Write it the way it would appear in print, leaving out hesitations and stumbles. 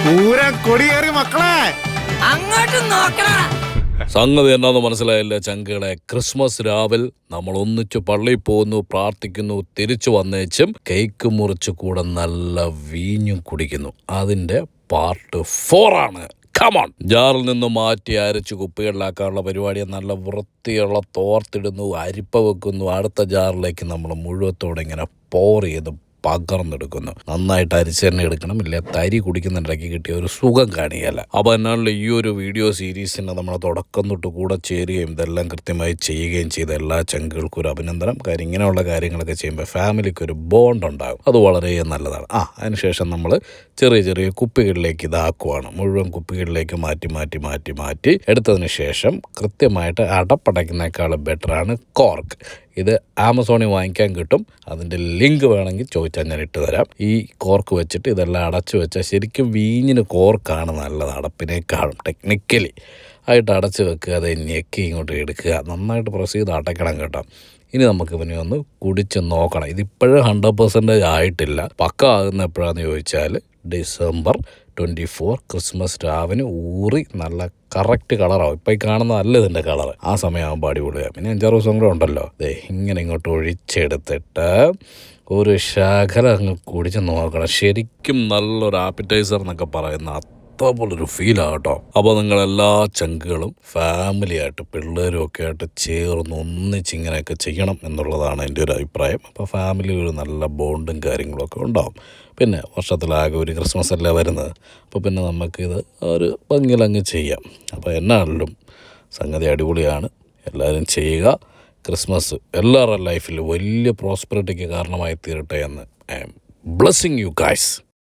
പൂരം കൊടിയേറി മക്കളെ, അങ്ങോട്ട് നോക്കണ. സംഗതി എന്നാന്ന് മനസ്സിലായില്ല ചങ്കുകളെ. ക്രിസ്മസ് രാവിൽ നമ്മൾ ഒന്നിച്ചു പള്ളിയിൽ പോകുന്നു, പ്രാർത്ഥിക്കുന്നു, തിരിച്ചു വന്നേച്ചും കേക്ക് മുറിച്ച് കൂടെ നല്ല വീഞ്ഞും കുടിക്കുന്നു. അതിന്റെ പാർട്ട് 4 ആണ്. കമോൺ. ജാറിൽ നിന്ന് മാറ്റി അരച്ച് കുപ്പികളിലാക്കാനുള്ള പരിപാടിയെ നല്ല വൃത്തിയുള്ള തോർത്തിടുന്നു, അരിപ്പ വെക്കുന്നു. അടുത്ത ജാറിലേക്ക് നമ്മൾ മുഴുവത്തോടെ ഇങ്ങനെ പോർ ചെയ്ത് പകർന്നെടുക്കുന്നു. നന്നായിട്ട് അരിച്ച് തന്നെ എടുക്കണം, ഇല്ല തരി കുടിക്കുന്നുണ്ടാക്കി കിട്ടിയ ഒരു സുഖം കാണിയല്ല. അപ്പോൾ എന്നാണല്ലോ ഈ ഒരു വീഡിയോ സീരീസിന് നമ്മൾ തുടക്കം തൊട്ട് കൂടെ ചേരുകയും ഇതെല്ലാം കൃത്യമായി ചെയ്യുകയും ചെയ്ത എല്ലാ ചങ്കുകൾക്കും ഒരു അഭിനന്ദനം. കാര്യം ഇങ്ങനെയുള്ള കാര്യങ്ങളൊക്കെ ചെയ്യുമ്പോൾ ഫാമിലിക്ക് ഒരു ബോണ്ട് ഉണ്ടാകും, അത് വളരെ നല്ലതാണ്. അതിനുശേഷം നമ്മൾ ചെറിയ ചെറിയ കുപ്പികളിലേക്ക് ഇതാക്കുവാണ്. മുഴുവൻ കുപ്പികളിലേക്ക് മാറ്റി എടുത്തതിന് ശേഷം കൃത്യമായിട്ട് അടപ്പടയ്ക്കുന്നേക്കാൾ ബെറ്ററാണ് കോർക്ക്. ഇത് ആമസോണിൽ വാങ്ങിക്കാൻ കിട്ടും. അതിൻ്റെ ലിങ്ക് വേണമെങ്കിൽ ചോദിച്ചാൽ ഞാൻ ഇട്ട് തരാം. ഈ കോർക്ക് വെച്ചിട്ട് ഇതെല്ലാം അടച്ചു വെച്ചാൽ ശരിക്കും വീഞ്ഞിന് കോർക്കാണ് നല്ലത് അടപ്പിനേക്കാളും. ടെക്നിക്കലി ആയിട്ട് അടച്ച് വെക്കുക, അത് ഞെക്കി ഇങ്ങോട്ട് എടുക്കുക, നന്നായിട്ട് പ്രസ് ചെയ്ത് അടയ്ക്കണം കേട്ടോ. ഇനി നമുക്ക് പിന്നെ ഒന്ന് കുടിച്ച് നോക്കണം. ഇതിപ്പോഴും 100% ആയിട്ടില്ല. പക്ക ആകുന്ന എപ്പോഴാണെന്ന് ചോദിച്ചാൽ ഡിസംബർ 24 ക്രിസ്മസ് രാവിന് ഊറി നല്ല കറക്റ്റ് കളറാവും. ഇപ്പം ഈ കാണുന്നതല്ല ഇതിൻ്റെ കളർ. ആ സമയമാകുമ്പോൾ അടിപൊളിയാകും. പിന്നെ 5-6 ദിവസം കൂടെ ഉണ്ടല്ലോ. ഇങ്ങനെ ഇങ്ങോട്ട് ഒഴിച്ചെടുത്തിട്ട് ഒരു ശകലം അങ്ങ് കുടിച്ച് നോക്കണം. ശരിക്കും നല്ലൊരു ആപ്പിറ്റൈസർ എന്നൊക്കെ പറയുന്ന പോലൊരു ഫീലാണ് കേട്ടോ. അപ്പോൾ നിങ്ങളെല്ലാ ചങ്കുകളും ഫാമിലിയായിട്ട് പിള്ളേരും ഒക്കെ ആയിട്ട് ചേർന്ന് ഒന്നിച്ചിങ്ങനെയൊക്കെ ചെയ്യണം എന്നുള്ളതാണ് എൻ്റെ ഒരു അഭിപ്രായം. അപ്പോൾ ഫാമിലി ഒരു നല്ല ബോണ്ടും കാര്യങ്ങളൊക്കെ ഉണ്ടാവും. പിന്നെ വർഷത്തിലാകെ ഒരു ക്രിസ്മസ് അല്ലേ വരുന്നത്. അപ്പോൾ പിന്നെ നമുക്കിത് ഒരു ഭംഗിയിലങ്ങ് ചെയ്യാം. അപ്പോൾ എന്നാണെങ്കിലും സംഗതി അടിപൊളിയാണ്. എല്ലാവരും ചെയ്യുക. ക്രിസ്മസ് എല്ലാവരുടെ ലൈഫിൽ വലിയ പ്രോസ്പെറിറ്റിക്ക് കാരണമായി തീരട്ടെ എന്ന് I M blessing you guys.